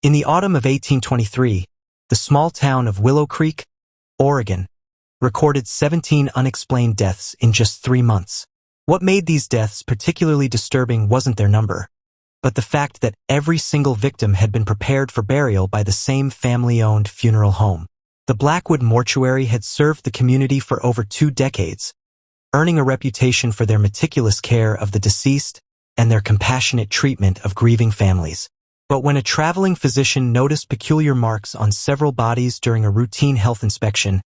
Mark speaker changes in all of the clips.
Speaker 1: In the autumn of 1823, the small town of Willow Creek, Oregon, recorded 17 unexplained deaths in just 3 months. What made these deaths particularly disturbing wasn't their number, but the fact that every single victim had been prepared for burial by the same family-owned funeral home. The Blackwood mortuary had served the community for over 2 decades, earning a reputation for their meticulous care of the deceased and their compassionate treatment of grieving families. But when a traveling physician noticed peculiar marks on several bodies during a routine health inspection,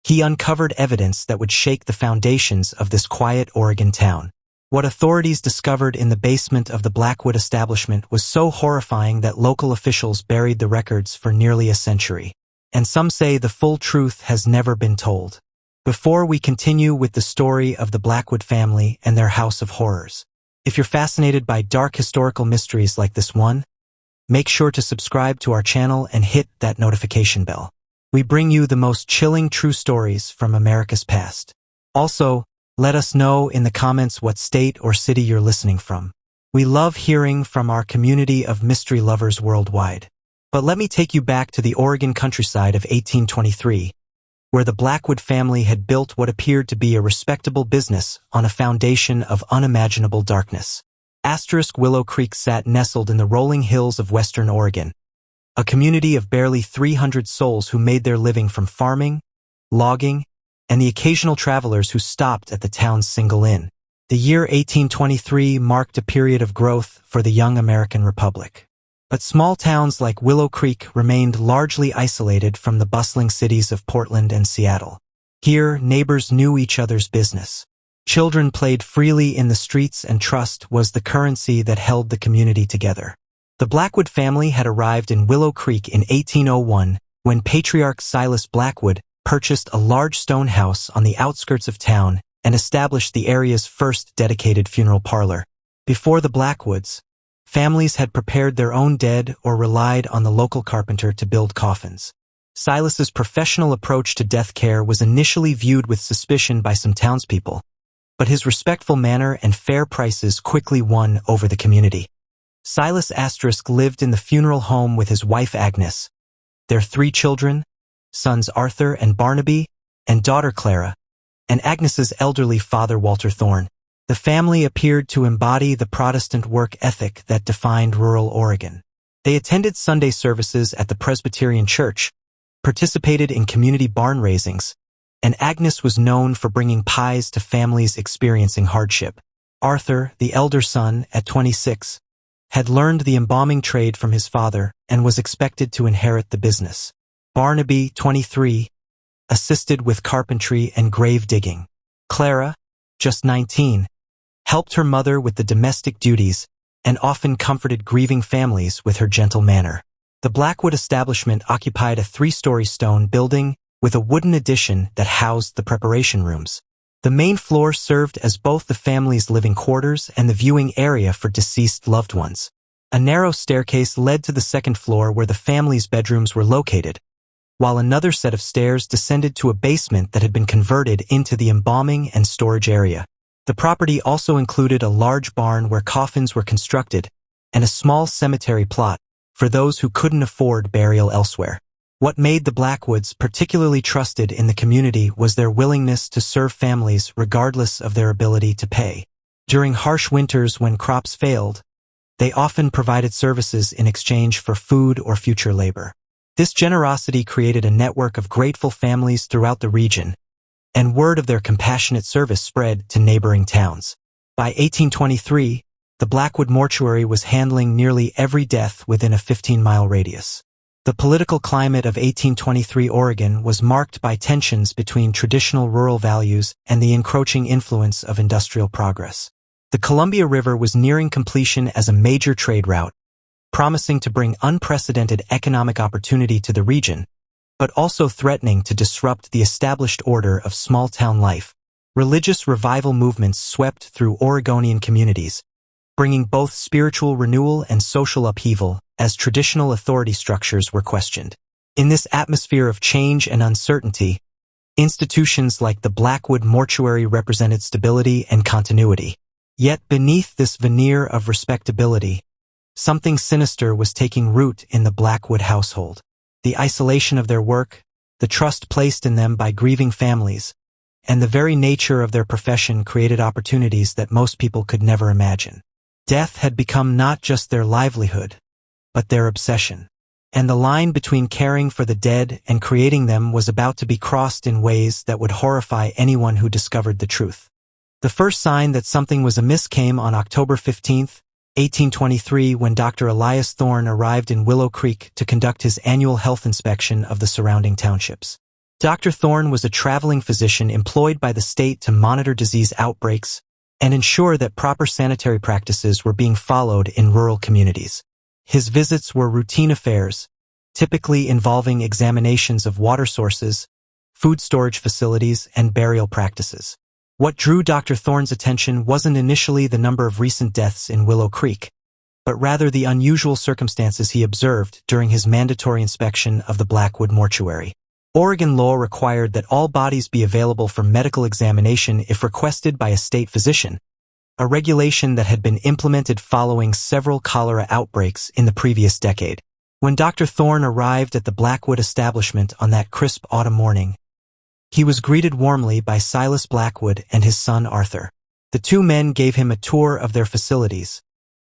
Speaker 1: he uncovered evidence that would shake the foundations of this quiet Oregon town. What authorities discovered in the basement of the Blackwood establishment was so horrifying that local officials buried the records for nearly a century. And some say the full truth has never been told. Before we continue with the story of the Blackwood family and their house of horrors, if you're fascinated by dark historical mysteries like this one, make sure to subscribe to our channel and hit that notification bell. We bring you the most chilling true stories from America's past. Also, let us know in the comments what state or city you're listening from. We love hearing from our community of mystery lovers worldwide. But let me take you back to the Oregon countryside of 1823, where the Blackwood family had built what appeared to be a respectable business on a foundation of unimaginable darkness. Willow Creek sat nestled in the rolling hills of western Oregon, a community of barely 300 souls who made their living from farming, logging, and the occasional travelers who stopped at the town's single inn. The year 1823 marked a period of growth for the young American Republic. But small towns like Willow Creek remained largely isolated from the bustling cities of Portland and Seattle. Here, neighbors knew each other's business. Children played freely in the streets, and trust was the currency that held the community together. The Blackwood family had arrived in Willow Creek in 1801 when Patriarch Silas Blackwood purchased a large stone house on the outskirts of town and established the area's first dedicated funeral parlor. Before the Blackwoods, families had prepared their own dead or relied on the local carpenter to build coffins. Silas's professional approach to death care was initially viewed with suspicion by some townspeople, but his respectful manner and fair prices quickly won over the community. Silas lived in the funeral home with his wife Agnes, their 3 children, sons Arthur and Barnaby, and daughter Clara, and Agnes's elderly father Walter Thorne. The family appeared to embody the Protestant work ethic that defined rural Oregon. They attended Sunday services at the Presbyterian Church, participated in community barn raisings, and Agnes was known for bringing pies to families experiencing hardship. Arthur, the elder son, at 26, had learned the embalming trade from his father and was expected to inherit the business. Barnaby, 23, assisted with carpentry and grave digging. Clara, just 19, helped her mother with the domestic duties and often comforted grieving families with her gentle manner. The Blackwood establishment occupied a 3-story stone building with a wooden addition that housed the preparation rooms. The main floor served as both the family's living quarters and the viewing area for deceased loved ones. A narrow staircase led to the 2nd floor where the family's bedrooms were located, while another set of stairs descended to a basement that had been converted into the embalming and storage area. The property also included a large barn where coffins were constructed and a small cemetery plot for those who couldn't afford burial elsewhere. What made the Blackwoods particularly trusted in the community was their willingness to serve families regardless of their ability to pay. During harsh winters when crops failed, they often provided services in exchange for food or future labor. This generosity created a network of grateful families throughout the region, and word of their compassionate service spread to neighboring towns. By 1823, the Blackwood mortuary was handling nearly every death within a 15-mile radius. The political climate of 1823 Oregon was marked by tensions between traditional rural values and the encroaching influence of industrial progress. The Columbia River was nearing completion as a major trade route, promising to bring unprecedented economic opportunity to the region, but also threatening to disrupt the established order of small-town life. Religious revival movements swept through Oregonian communities, bringing both spiritual renewal and social upheaval as traditional authority structures were questioned. In this atmosphere of change and uncertainty, institutions like the Blackwood mortuary represented stability and continuity. Yet beneath this veneer of respectability, Something sinister was taking root in the Blackwood household. The isolation of their work, the trust placed in them by grieving families, and the very nature of their profession created opportunities that most people could never imagine. Death had become not just their livelihood, but their obsession. And the line between caring for the dead and creating them was about to be crossed in ways that would horrify anyone who discovered the truth. The first sign that something was amiss came on October 15, 1823, when Dr. Elias Thorne arrived in Willow Creek to conduct his annual health inspection of the surrounding townships. Dr. Thorne was a traveling physician employed by the state to monitor disease outbreaks and ensure that proper sanitary practices were being followed in rural communities. His visits were routine affairs, typically involving examinations of water sources, food storage facilities, and burial practices. What drew Dr. Thorne's attention wasn't initially the number of recent deaths in Willow Creek, but rather the unusual circumstances he observed during his mandatory inspection of the Blackwood mortuary. Oregon law required that all bodies be available for medical examination if requested by a state physician, a regulation that had been implemented following several cholera outbreaks in the previous decade. When Dr. Thorne arrived at the Blackwood establishment on that crisp autumn morning, he was greeted warmly by Silas Blackwood and his son Arthur. The two men gave him a tour of their facilities,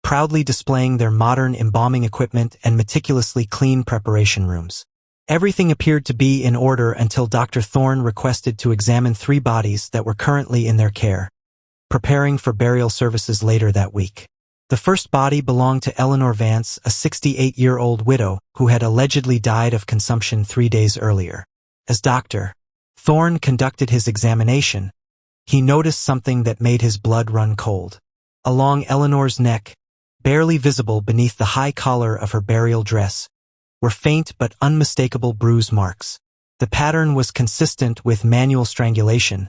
Speaker 1: proudly displaying their modern embalming equipment and meticulously clean preparation rooms. Everything appeared to be in order until Dr. Thorne requested to examine 3 bodies that were currently in their care, preparing for burial services later that week. The first body belonged to Eleanor Vance, a 68-year-old widow who had allegedly died of consumption 3 days earlier. As Dr. Thorne conducted his examination, he noticed something that made his blood run cold. Along Eleanor's neck, barely visible beneath the high collar of her burial dress, were faint but unmistakable bruise marks. The pattern was consistent with manual strangulation,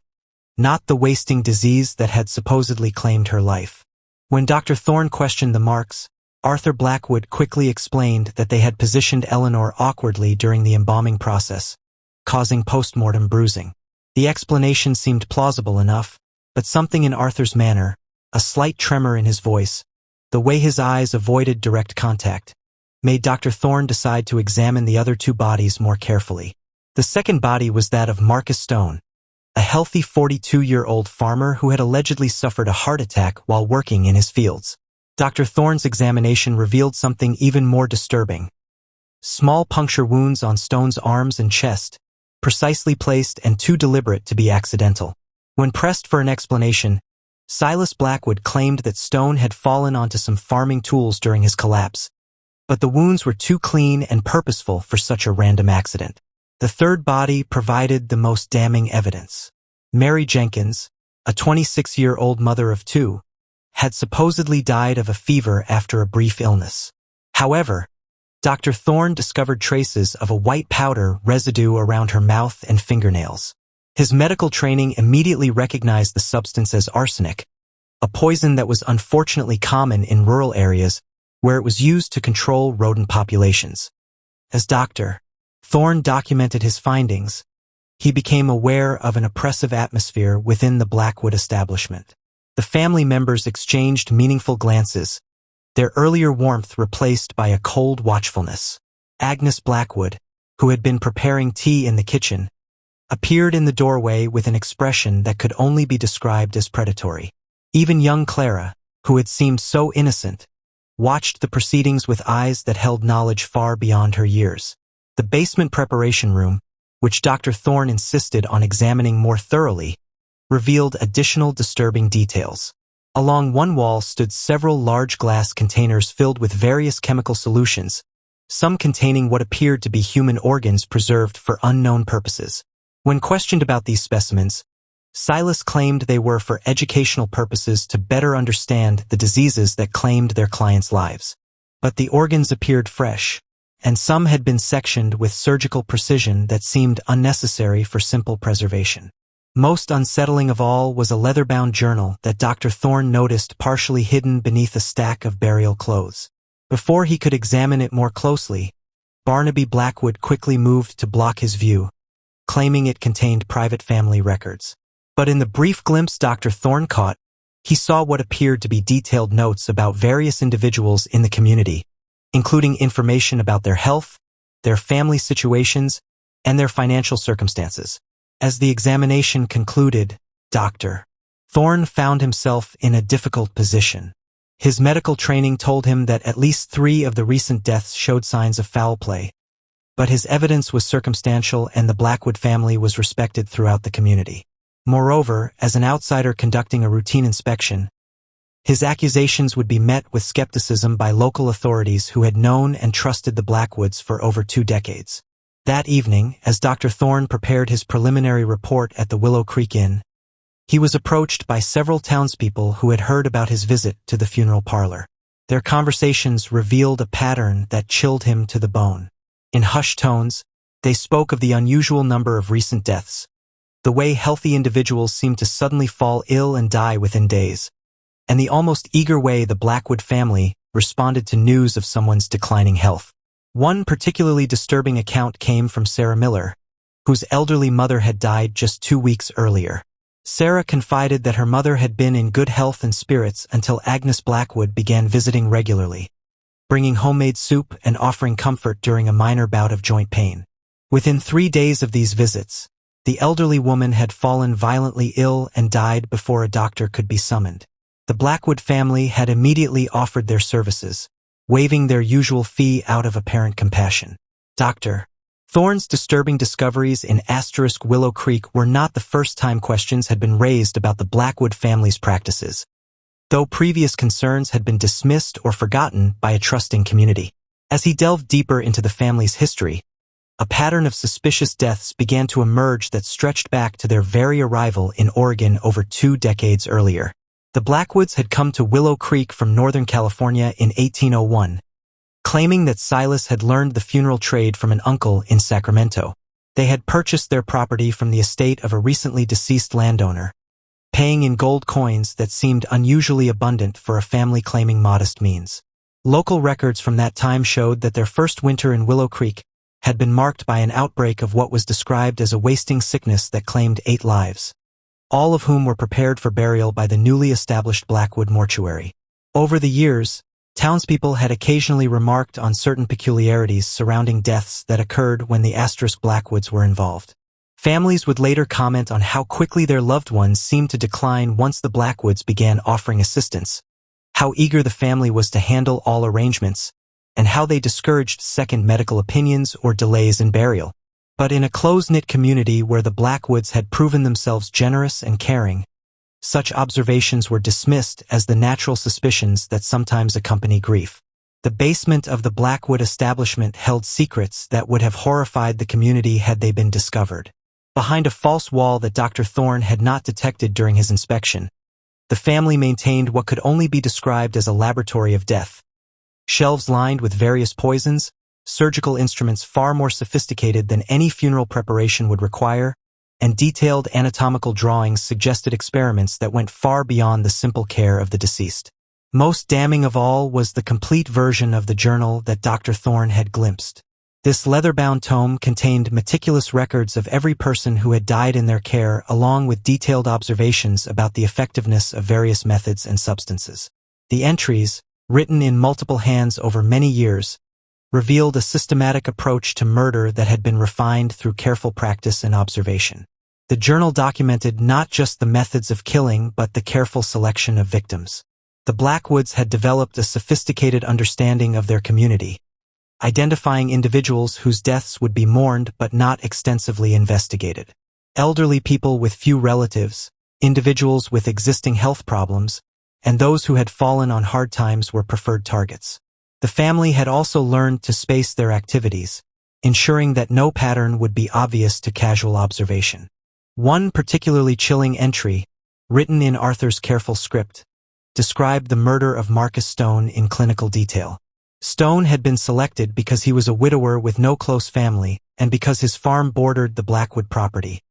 Speaker 1: not the wasting disease that had supposedly claimed her life. When Dr. Thorne questioned the marks, Arthur Blackwood quickly explained that they had positioned Eleanor awkwardly during the embalming process, causing post-mortem bruising. The explanation seemed plausible enough, but something in Arthur's manner, a slight tremor in his voice, the way his eyes avoided direct contact, made Dr. Thorne decide to examine the other 2 bodies more carefully. The second body was that of Marcus Stone, a healthy 42-year-old farmer who had allegedly suffered a heart attack while working in his fields. Dr. Thorne's examination revealed something even more disturbing. Small puncture wounds on Stone's arms and chest, precisely placed and too deliberate to be accidental. When pressed for an explanation, Silas Blackwood claimed that Stone had fallen onto some farming tools during his collapse, but the wounds were too clean and purposeful for such a random accident. The third body provided the most damning evidence. Mary Jenkins, a 26-year-old mother of 2, had supposedly died of a fever after a brief illness. However, Dr. Thorne discovered traces of a white powder residue around her mouth and fingernails. His medical training immediately recognized the substance as arsenic, a poison that was unfortunately common in rural areas where it was used to control rodent populations. As Dr. Thorne documented his findings, he became aware of an oppressive atmosphere within the Blackwood establishment. The family members exchanged meaningful glances, their earlier warmth replaced by a cold watchfulness. Agnes Blackwood, who had been preparing tea in the kitchen, appeared in the doorway with an expression that could only be described as predatory. Even young Clara, who had seemed so innocent, watched the proceedings with eyes that held knowledge far beyond her years. The basement preparation room, which Dr. Thorne insisted on examining more thoroughly, revealed additional disturbing details. Along one wall stood several large glass containers filled with various chemical solutions, some containing what appeared to be human organs preserved for unknown purposes. When questioned about these specimens, Silas claimed they were for educational purposes to better understand the diseases that claimed their clients' lives. But the organs appeared fresh, and some had been sectioned with surgical precision that seemed unnecessary for simple preservation. Most unsettling of all was a leather-bound journal that Dr. Thorne noticed partially hidden beneath a stack of burial clothes. Before he could examine it more closely, Barnaby Blackwood quickly moved to block his view, claiming it contained private family records. But in the brief glimpse Dr. Thorne caught, He saw what appeared to be detailed notes about various individuals in the community, including information about their health, their family situations, and their financial circumstances. As the examination concluded, Dr. Thorne found himself in a difficult position. His medical training told him that at least 3 of the recent deaths showed signs of foul play, but his evidence was circumstantial and the Blackwood family was respected throughout the community. Moreover, as an outsider conducting a routine inspection, his accusations would be met with skepticism by local authorities who had known and trusted the Blackwoods for over 2 decades. That evening, as Dr. Thorne prepared his preliminary report at the Willow Creek Inn, he was approached by several townspeople who had heard about his visit to the funeral parlor. Their conversations revealed a pattern that chilled him to the bone. In hushed tones, they spoke of the unusual number of recent deaths, the way healthy individuals seemed to suddenly fall ill and die within days, and the almost eager way the Blackwood family responded to news of someone's declining health. One particularly disturbing account came from Sarah Miller, whose elderly mother had died just 2 weeks earlier. Sarah confided that her mother had been in good health and spirits until Agnes Blackwood began visiting regularly, bringing homemade soup and offering comfort during a minor bout of joint pain. Within 3 days of these visits, the elderly woman had fallen violently ill and died before a doctor could be summoned. The Blackwood family had immediately offered their services, waiving their usual fee out of apparent compassion. Dr. Thorne's disturbing discoveries in Willow Creek were not the first time questions had been raised about the Blackwood family's practices, though previous concerns had been dismissed or forgotten by a trusting community. As he delved deeper into the family's history, a pattern of suspicious deaths began to emerge that stretched back to their very arrival in Oregon over 2 decades earlier. The Blackwoods had come to Willow Creek from Northern California in 1801, claiming that Silas had learned the funeral trade from an uncle in Sacramento. They had purchased their property from the estate of a recently deceased landowner, paying in gold coins that seemed unusually abundant for a family claiming modest means. Local records from that time showed that their first winter in Willow Creek had been marked by an outbreak of what was described as a wasting sickness that claimed 8 lives, all of whom were prepared for burial by the newly established Blackwood mortuary. Over the years, townspeople had occasionally remarked on certain peculiarities surrounding deaths that occurred when the Blackwoods were involved. Families would later comment on how quickly their loved ones seemed to decline once the Blackwoods began offering assistance, how eager the family was to handle all arrangements, and how they discouraged second medical opinions or delays in burial. But in a close-knit community where the Blackwoods had proven themselves generous and caring, such observations were dismissed as the natural suspicions that sometimes accompany grief. The basement of the Blackwood establishment held secrets that would have horrified the community had they been discovered. Behind a false wall that Dr. Thorne had not detected during his inspection, the family maintained what could only be described as a laboratory of death. Shelves lined with various poisons, surgical instruments far more sophisticated than any funeral preparation would require, and detailed anatomical drawings suggested experiments that went far beyond the simple care of the deceased. Most damning of all was the complete version of the journal that Dr. Thorne had glimpsed. This leather-bound tome contained meticulous records of every person who had died in their care, along with detailed observations about the effectiveness of various methods and substances. The entries, written in multiple hands over many years, revealed a systematic approach to murder that had been refined through careful practice and observation. The journal documented not just the methods of killing but the careful selection of victims. The Blackwoods had developed a sophisticated understanding of their community, identifying individuals whose deaths would be mourned but not extensively investigated. Elderly people with few relatives, individuals with existing health problems, and those who had fallen on hard times were preferred targets. The family had also learned to space their activities, ensuring that no pattern would be obvious to casual observation. One particularly chilling entry, written in Arthur's careful script, described the murder of Marcus Stone in clinical detail. Stone had been selected because he was a widower with no close family and because his farm bordered the Blackwood property,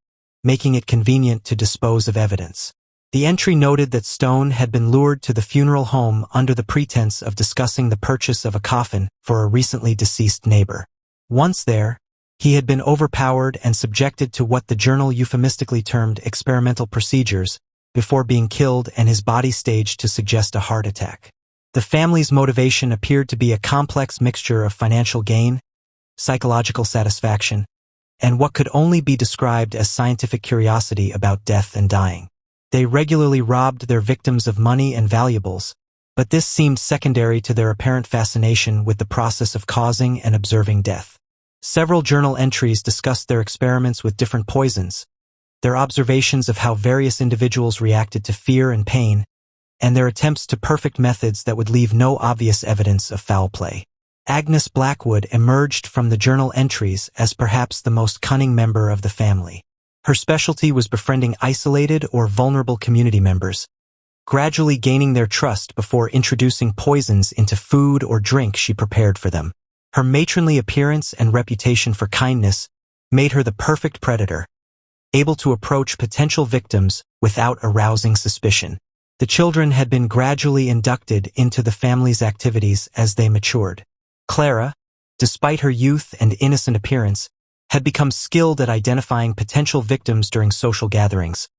Speaker 1: making it convenient to dispose of evidence. The entry noted that Stone had been lured to the funeral home under the pretense of discussing the purchase of a coffin for a recently deceased neighbor. Once there, he had been overpowered and subjected to what the journal euphemistically termed experimental procedures, before being killed and his body staged to suggest a heart attack. The family's motivation appeared to be a complex mixture of financial gain, psychological satisfaction, and what could only be described as scientific curiosity about death and dying. They regularly robbed their victims of money and valuables, but this seemed secondary to their apparent fascination with the process of causing and observing death. Several journal entries discussed their experiments with different poisons, their observations of how various individuals reacted to fear and pain, and their attempts to perfect methods that would leave no obvious evidence of foul play. Agnes Blackwood emerged from the journal entries as perhaps the most cunning member of the family. Her specialty was befriending isolated or vulnerable community members, gradually gaining their trust before introducing poisons into food or drink she prepared for them. Her matronly appearance and reputation for kindness made her the perfect predator, able to approach potential victims without arousing suspicion. The children had been gradually inducted into the family's activities as they matured. Clara, despite her youth and innocent appearance, had become skilled at identifying potential victims during social gatherings,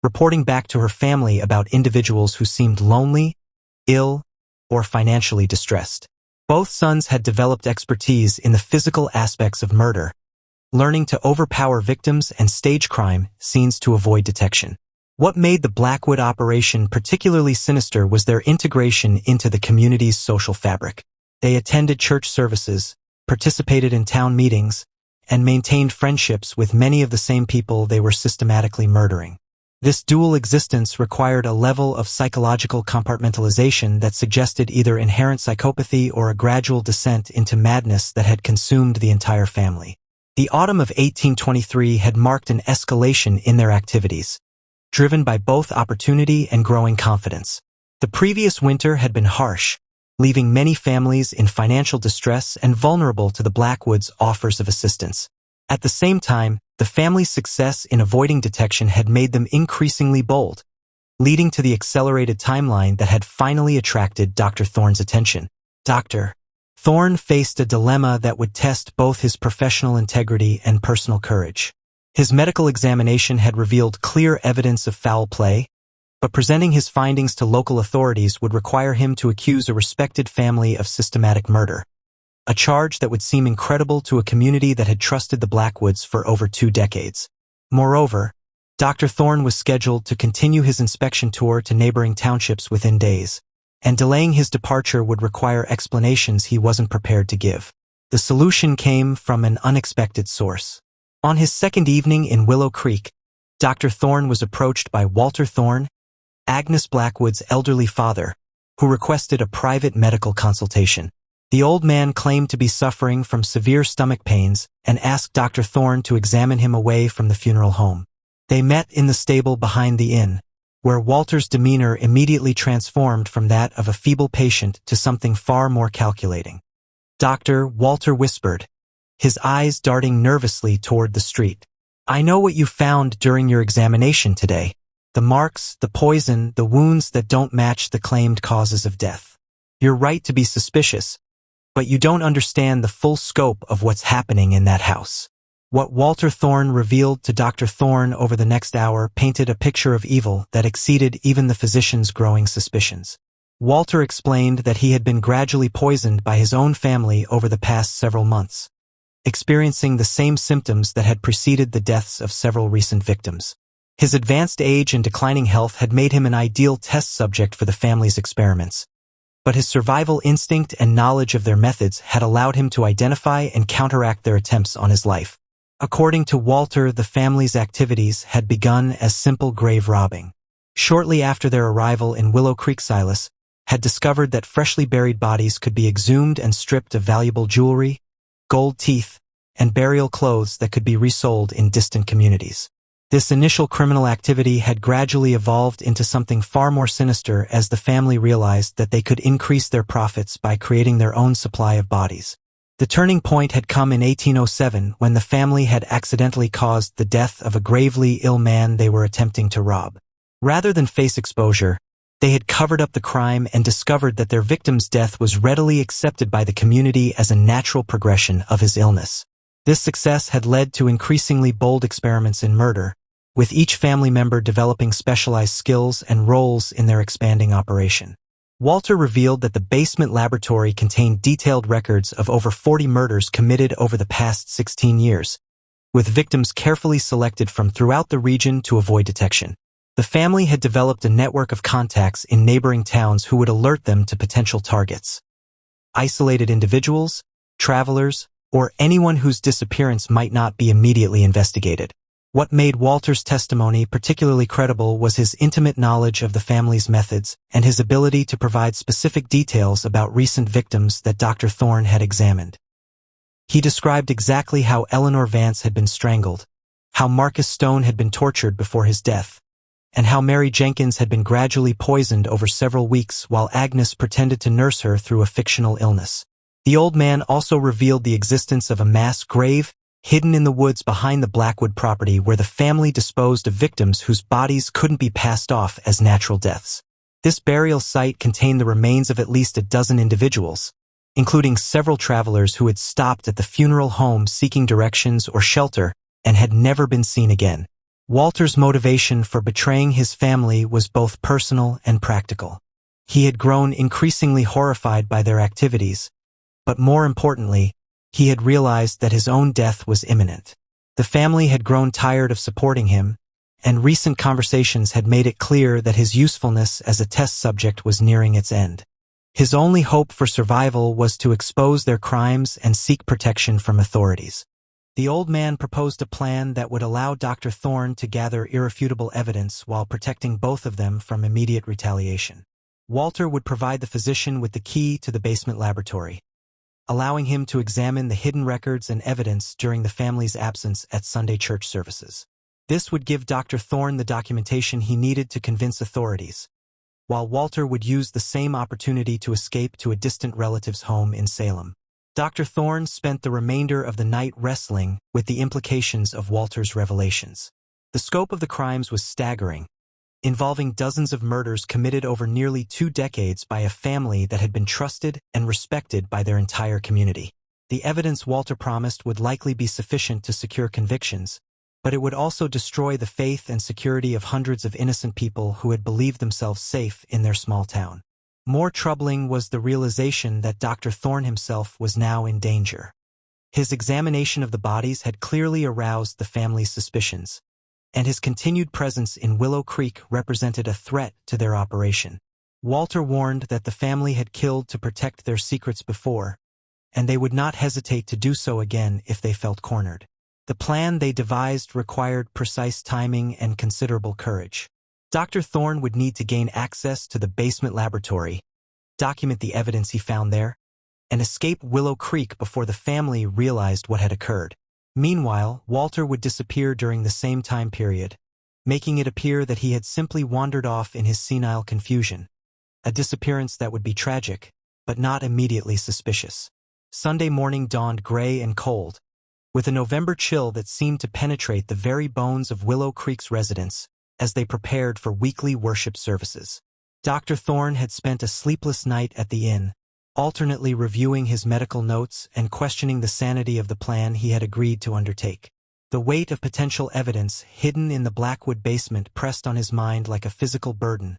Speaker 1: reporting back to her family about individuals who seemed lonely, ill, or financially distressed. Both sons had developed expertise in the physical aspects of murder, learning to overpower victims and stage crime scenes to avoid detection. What made the Blackwood operation particularly sinister was their integration into the community's social fabric. They attended church services, participated in town meetings, and maintained friendships with many of the same people they were systematically murdering. This dual existence required a level of psychological compartmentalization that suggested either inherent psychopathy or a gradual descent into madness that had consumed the entire family. The autumn of 1823 had marked an escalation in their activities, driven by both opportunity and growing confidence. The previous winter had been harsh, leaving many families in financial distress and vulnerable to the Blackwoods' offers of assistance. At the same time, the family's success in avoiding detection had made them increasingly bold, leading to the accelerated timeline that had finally attracted Dr. Thorne's attention. Dr. Thorne faced a dilemma that would test both his professional integrity and personal courage. His medical examination had revealed clear evidence of foul play, but presenting his findings to local authorities would require him to accuse a respected family of systematic murder, a charge that would seem incredible to a community that had trusted the Blackwoods for over 2 decades. Moreover, Dr. Thorne was scheduled to continue his inspection tour to neighboring townships within days, and delaying his departure would require explanations he wasn't prepared to give. The solution came from an unexpected source. On his second evening in Willow Creek, Dr. Thorne was approached by Walter Thorne, Agnes Blackwood's elderly father, who requested a private medical consultation. The old man claimed to be suffering from severe stomach pains and asked Dr. Thorne to examine him away from the funeral home. They met in the stable behind the inn, where Walter's demeanor immediately transformed from that of a feeble patient to something far more calculating. "Doctor," Walter whispered, his eyes darting nervously toward the street. "I know what you found during your examination today. The marks, the poison, the wounds that don't match the claimed causes of death. You're right to be suspicious, but you don't understand the full scope of what's happening in that house." What Walter Thorne revealed to Dr. Thorne over the next hour painted a picture of evil that exceeded even the physician's growing suspicions. Walter explained that he had been gradually poisoned by his own family over the past several months, experiencing the same symptoms that had preceded the deaths of several recent victims. His advanced age and declining health had made him an ideal test subject for the family's experiments, but his survival instinct and knowledge of their methods had allowed him to identify and counteract their attempts on his life. According to Walter, the family's activities had begun as simple grave robbing. Shortly after their arrival in Willow Creek, Silas had discovered that freshly buried bodies could be exhumed and stripped of valuable jewelry, gold teeth, and burial clothes that could be resold in distant communities. This initial criminal activity had gradually evolved into something far more sinister as the family realized that they could increase their profits by creating their own supply of bodies. The turning point had come in 1807 when the family had accidentally caused the death of a gravely ill man they were attempting to rob. Rather than face exposure, they had covered up the crime and discovered that their victim's death was readily accepted by the community as a natural progression of his illness. This success had led to increasingly bold experiments in murder, with each family member developing specialized skills and roles in their expanding operation. Walter revealed that the basement laboratory contained detailed records of over 40 murders committed over the past 16 years, with victims carefully selected from throughout the region to avoid detection. The family had developed a network of contacts in neighboring towns who would alert them to potential targets. Isolated individuals, travelers, or anyone whose disappearance might not be immediately investigated. What made Walter's testimony particularly credible was his intimate knowledge of the family's methods and his ability to provide specific details about recent victims that Dr. Thorne had examined. He described exactly how Eleanor Vance had been strangled, how Marcus Stone had been tortured before his death, and how Mary Jenkins had been gradually poisoned over several weeks while Agnes pretended to nurse her through a fictional illness. The old man also revealed the existence of a mass grave hidden in the woods behind the Blackwood property where the family disposed of victims whose bodies couldn't be passed off as natural deaths. This burial site contained the remains of at least a dozen individuals, including several travelers who had stopped at the funeral home seeking directions or shelter and had never been seen again. Walter's motivation for betraying his family was both personal and practical. He had grown increasingly horrified by their activities, but more importantly, he had realized that his own death was imminent. The family had grown tired of supporting him, and recent conversations had made it clear that his usefulness as a test subject was nearing its end. His only hope for survival was to expose their crimes and seek protection from authorities. The old man proposed a plan that would allow Dr. Thorne to gather irrefutable evidence while protecting both of them from immediate retaliation. Walter would provide the physician with the key to the basement laboratory, allowing him to examine the hidden records and evidence during the family's absence at Sunday church services. This would give Dr. Thorne the documentation he needed to convince authorities, while Walter would use the same opportunity to escape to a distant relative's home in Salem. Dr. Thorne spent the remainder of the night wrestling with the implications of Walter's revelations. The scope of the crimes was staggering, involving dozens of murders committed over nearly 2 decades by a family that had been trusted and respected by their entire community. The evidence Walter promised would likely be sufficient to secure convictions, but it would also destroy the faith and security of hundreds of innocent people who had believed themselves safe in their small town. More troubling was the realization that Dr. Thorne himself was now in danger. His examination of the bodies had clearly aroused the family's suspicions, and his continued presence in Willow Creek represented a threat to their operation. Walter warned that the family had killed to protect their secrets before, and they would not hesitate to do so again if they felt cornered. The plan they devised required precise timing and considerable courage. Dr. Thorne would need to gain access to the basement laboratory, document the evidence he found there, and escape Willow Creek before the family realized what had occurred. Meanwhile, Walter would disappear during the same time period, making it appear that he had simply wandered off in his senile confusion, a disappearance that would be tragic, but not immediately suspicious. Sunday morning dawned gray and cold, with a November chill that seemed to penetrate the very bones of Willow Creek's residents as they prepared for weekly worship services. Dr. Thorne had spent a sleepless night at the inn, alternately reviewing his medical notes and questioning the sanity of the plan he had agreed to undertake. The weight of potential evidence hidden in the Blackwood basement pressed on his mind like a physical burden,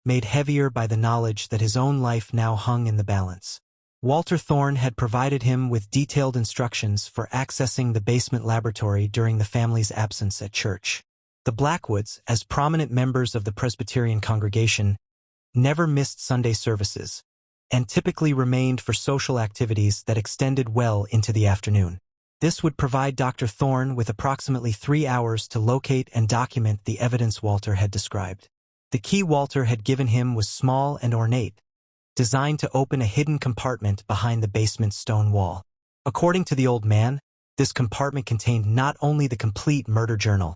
Speaker 1: made heavier by the knowledge that his own life now hung in the balance. Walter Thorne had provided him with detailed instructions for accessing the basement laboratory during the family's absence at church. The Blackwoods, as prominent members of the Presbyterian congregation, never missed Sunday services, and typically remained for social activities that extended well into the afternoon. This would provide Dr. Thorne with approximately 3 hours to locate and document the evidence Walter had described. The key Walter had given him was small and ornate, designed to open a hidden compartment behind the basement stone wall. According to the old man, this compartment contained not only the complete murder journal,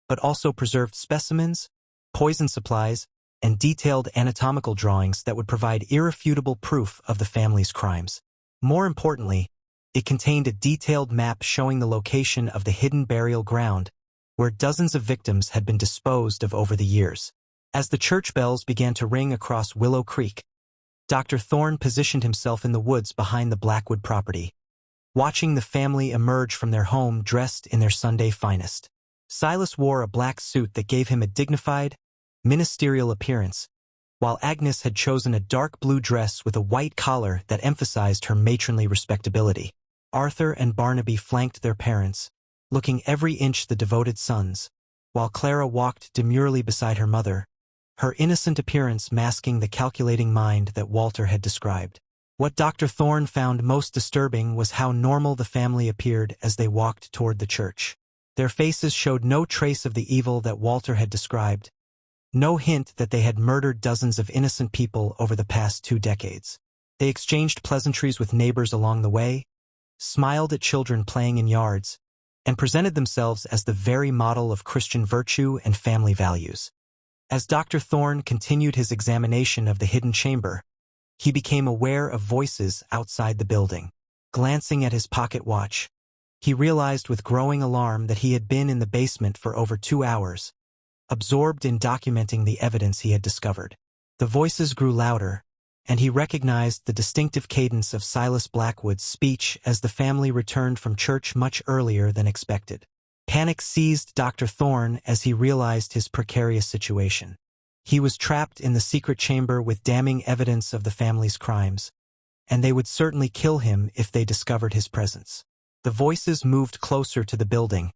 Speaker 1: but also preserved specimens, poison supplies, and detailed anatomical drawings that would provide irrefutable proof of the family's crimes. More importantly, it contained a detailed map showing the location of the hidden burial ground, where dozens of victims had been disposed of over the years. As the church bells began to ring across Willow Creek, Dr. Thorne positioned himself in the woods behind the Blackwood property, watching the family emerge from their home dressed in their Sunday finest. Silas wore a black suit that gave him a dignified, ministerial appearance, while Agnes had chosen a dark blue dress with a white collar that emphasized her matronly respectability. Arthur and Barnaby flanked their parents, looking every inch the devoted sons, while Clara walked demurely beside her mother, her innocent appearance masking the calculating mind that Walter had described. What Dr. Thorne found most disturbing was how normal the family appeared as they walked toward the church. Their faces showed no trace of the evil that Walter had described, no hint that they had murdered dozens of innocent people over the past 2 decades. They exchanged pleasantries with neighbors along the way, smiled at children playing in yards, and presented themselves as the very model of Christian virtue and family values. As Dr. Thorne continued his examination of the hidden chamber, he became aware of voices outside the building. Glancing at his pocket watch, he realized with growing alarm that he had been in the basement for over 2 hours, absorbed in documenting the evidence he had discovered. The voices grew louder, and he recognized the distinctive cadence of Silas Blackwood's speech as the family returned from church much earlier than expected. Panic seized Dr. Thorne as he realized his precarious situation. He was trapped in the secret chamber with damning evidence of the family's crimes, and they would certainly kill him if they discovered his presence. The voices moved closer to the building,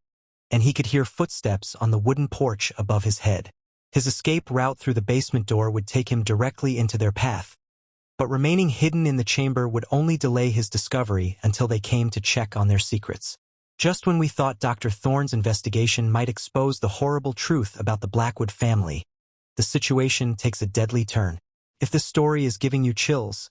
Speaker 1: and he could hear footsteps on the wooden porch above his head. His escape route through the basement door would take him directly into their path, but remaining hidden in the chamber would only delay his discovery until they came to check on their secrets. Just when we thought Dr. Thorne's investigation might expose the horrible truth about the Blackwood family, the situation takes a deadly turn. If this story is giving you chills,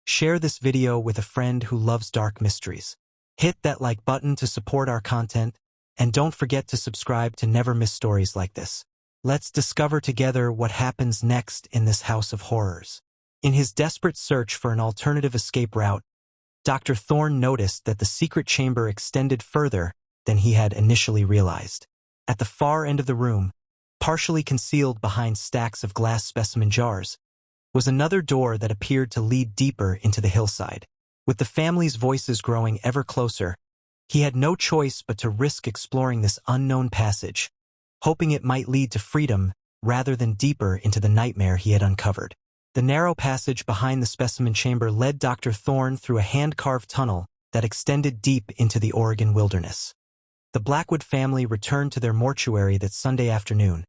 Speaker 1: share this video with a friend who loves dark mysteries. Hit that like button to support our content, and don't forget to subscribe to never miss stories like this. Let's discover together what happens next in this house of horrors. In his desperate search for an alternative escape route, Dr. Thorne noticed that the secret chamber extended further than he had initially realized. At the far end of the room, partially concealed behind stacks of glass specimen jars, was another door that appeared to lead deeper into the hillside. With the family's voices growing ever closer, he had no choice but to risk exploring this unknown passage, hoping it might lead to freedom rather than deeper into the nightmare he had uncovered. The narrow passage behind the specimen chamber led Dr. Thorne through a hand-carved tunnel that extended deep into the Oregon wilderness. The Blackwood family returned to their mortuary that Sunday afternoon,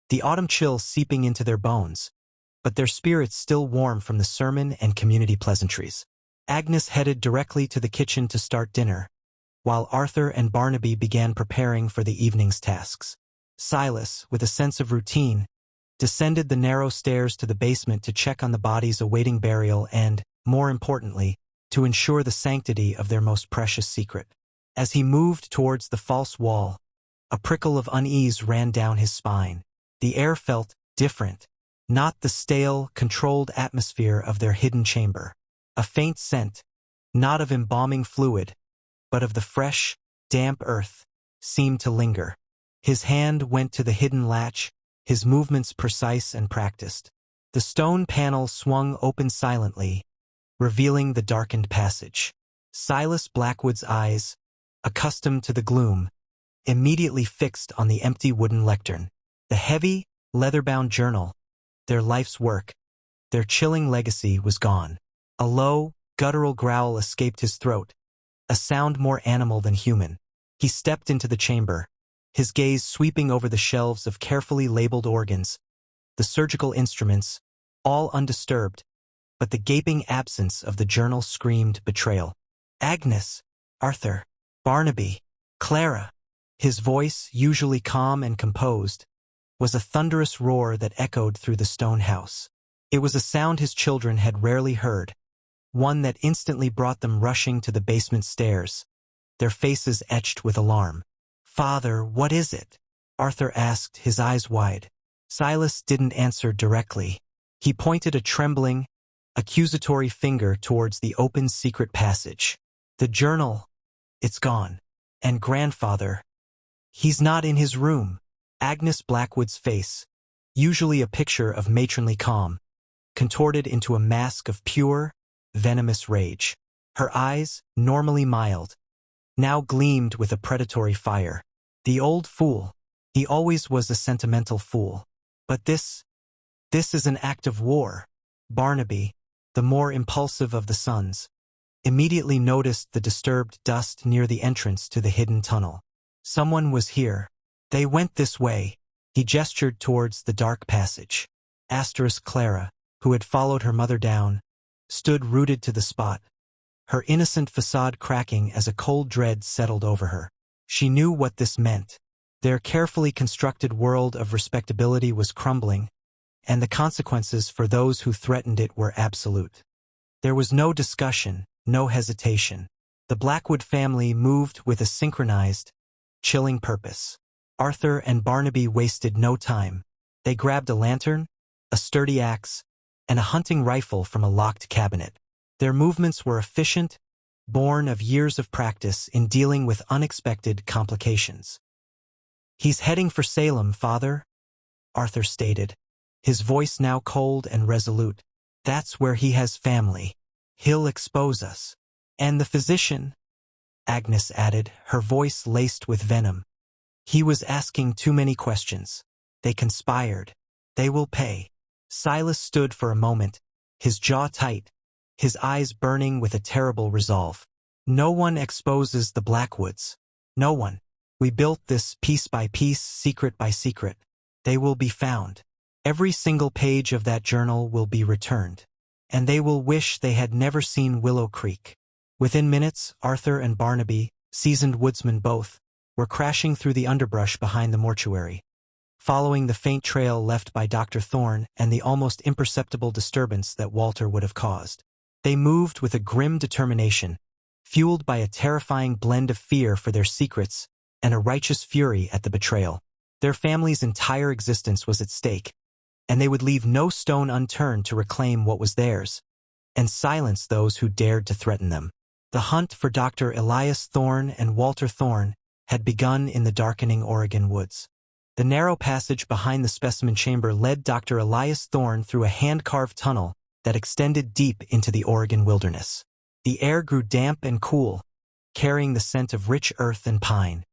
Speaker 1: the autumn chill seeping into their bones, but their spirits still warm from the sermon and community pleasantries. Agnes headed directly to the kitchen to start dinner, while Arthur and Barnaby began preparing for the evening's tasks. Silas, with a sense of routine, descended the narrow stairs to the basement to check on the bodies awaiting burial and, more importantly, to ensure the sanctity of their most precious secret. As he moved towards the false wall, a prickle of unease ran down his spine. The air felt different, not the stale, controlled atmosphere of their hidden chamber. A faint scent, not of embalming fluid, but of the fresh, damp earth, seemed to linger. His hand went to the hidden latch, his movements precise and practiced. The stone panel swung open silently, revealing the darkened passage. Silas Blackwood's eyes, accustomed to the gloom, immediately fixed on the empty wooden lectern. The heavy, leather-bound journal, their life's work, their chilling legacy was gone. A low, guttural growl escaped his throat, a sound more animal than human. He stepped into the chamber, his gaze sweeping over the shelves of carefully labeled organs, the surgical instruments, all undisturbed, but the gaping absence of the journal screamed betrayal. Agnes, Arthur, Barnaby, Clara. His voice, usually calm and composed, was a thunderous roar that echoed through the stone house. It was a sound his children had rarely heard, one that instantly brought them rushing to the basement stairs, their faces etched with alarm. "Father, what is it?" Arthur asked, his eyes wide. Silas didn't answer directly. He pointed a trembling, accusatory finger towards the open secret passage. "The journal, it's gone. And grandfather, he's not in his room." Agnes Blackwood's face, usually a picture of matronly calm, contorted into a mask of pure, venomous rage. Her eyes, normally mild, now gleamed with a predatory fire. "The old fool. He always was a sentimental fool. But this is an act of war. Barnaby, the more impulsive of the sons, immediately noticed the disturbed dust near the entrance to the hidden tunnel. Someone was here. They went this way. He gestured towards the dark passage. Clara, who had followed her mother down, stood rooted to the spot, her innocent facade cracking as a cold dread settled over her. She knew what this meant. Their carefully constructed world of respectability was crumbling, and the consequences for those who threatened it were absolute. There was no discussion, no hesitation. The Blackwood family moved with a synchronized, chilling purpose. Arthur and Barnaby wasted no time. They grabbed a lantern, a sturdy axe, and a hunting rifle from a locked cabinet. Their movements were efficient, born of years of practice in dealing with unexpected complications. "He's heading for Salem, Father," Arthur stated, his voice now cold and resolute. "That's where he has family. He'll expose us." "And the physician," Agnes added, her voice laced with venom. "He was asking too many questions. They conspired. They will pay." Silas stood for a moment, his jaw tight, his eyes burning with a terrible resolve. "No one exposes the Blackwoods. No one. We built this piece by piece, secret by secret. They will be found. Every single page of that journal will be returned. And they will wish they had never seen Willow Creek." Within minutes, Arthur and Barnaby, seasoned woodsmen both, were crashing through the underbrush behind the mortuary, following the faint trail left by Dr. Thorne and the almost imperceptible disturbance that Walter would have caused. They moved with a grim determination, fueled by a terrifying blend of fear for their secrets and a righteous fury at the betrayal. Their family's entire existence was at stake, and they would leave no stone unturned to reclaim what was theirs, and silence those who dared to threaten them. The hunt for Dr. Elias Thorne and Walter Thorne had begun in the darkening Oregon woods. The narrow passage behind the specimen chamber led Dr. Elias Thorne through a hand-carved tunnel that extended deep into the Oregon wilderness. The air grew damp and cool, carrying the scent of rich earth and pine.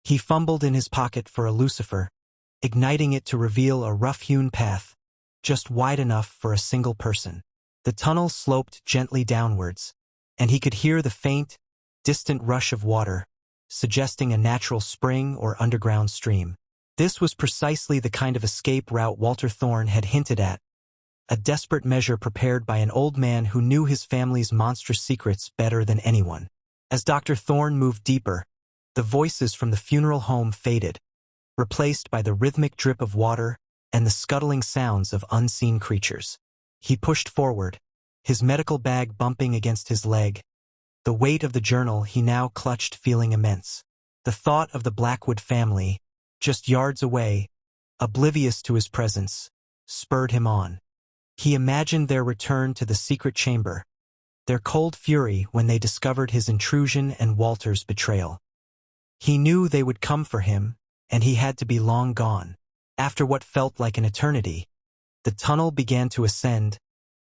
Speaker 1: He fumbled in his pocket for a lucifer, igniting it to reveal a rough-hewn path, just wide enough for a single person. The tunnel sloped gently downwards, and he could hear the faint, distant rush of water, suggesting a natural spring or underground stream. This was precisely the kind of escape route Walter Thorne had hinted at, a desperate measure prepared by an old man who knew his family's monstrous secrets better than anyone. As Dr. Thorne moved deeper, the voices from the funeral home faded, replaced by the rhythmic drip of water and the scuttling sounds of unseen creatures. He pushed forward, his medical bag bumping against his leg, the weight of the journal he now clutched feeling immense. The thought of the Blackwood family, just yards away, oblivious to his presence, spurred him on. He imagined their return to the secret chamber, their cold fury when they discovered his intrusion and Walter's betrayal. He knew they would come for him, and he had to be long gone. After what felt like an eternity, the tunnel began to ascend,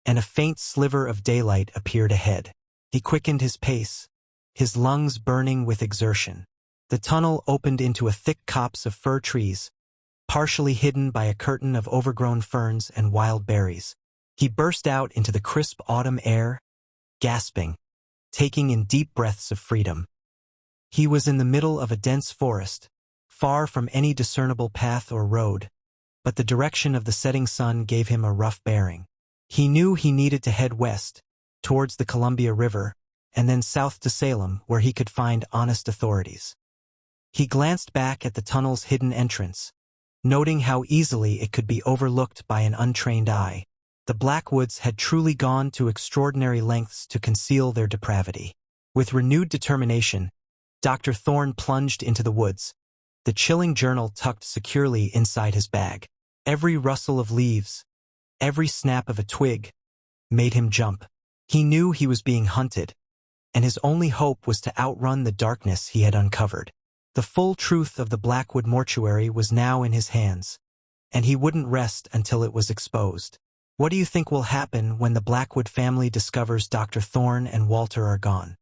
Speaker 1: and a faint sliver of daylight appeared ahead. He quickened his pace, his lungs burning with exertion. The tunnel opened into a thick copse of fir trees, partially hidden by a curtain of overgrown ferns and wild berries. He burst out into the crisp autumn air, gasping, taking in deep breaths of freedom. He was in the middle of a dense forest, far from any discernible path or road, but the direction of the setting sun gave him a rough bearing. He knew he needed to head west, towards the Columbia River, and then south to Salem, where he could find honest authorities. He glanced back at the tunnel's hidden entrance, noting how easily it could be overlooked by an untrained eye. The Blackwoods had truly gone to extraordinary lengths to conceal their depravity. With renewed determination, Dr. Thorne plunged into the woods, the chilling journal tucked securely inside his bag. Every rustle of leaves, every snap of a twig, made him jump. He knew he was being hunted, and his only hope was to outrun the darkness he had uncovered. The full truth of the Blackwood mortuary was now in his hands, and he wouldn't rest until it was exposed. What do you think will happen when the Blackwood family discovers Dr. Thorne and Walter are gone?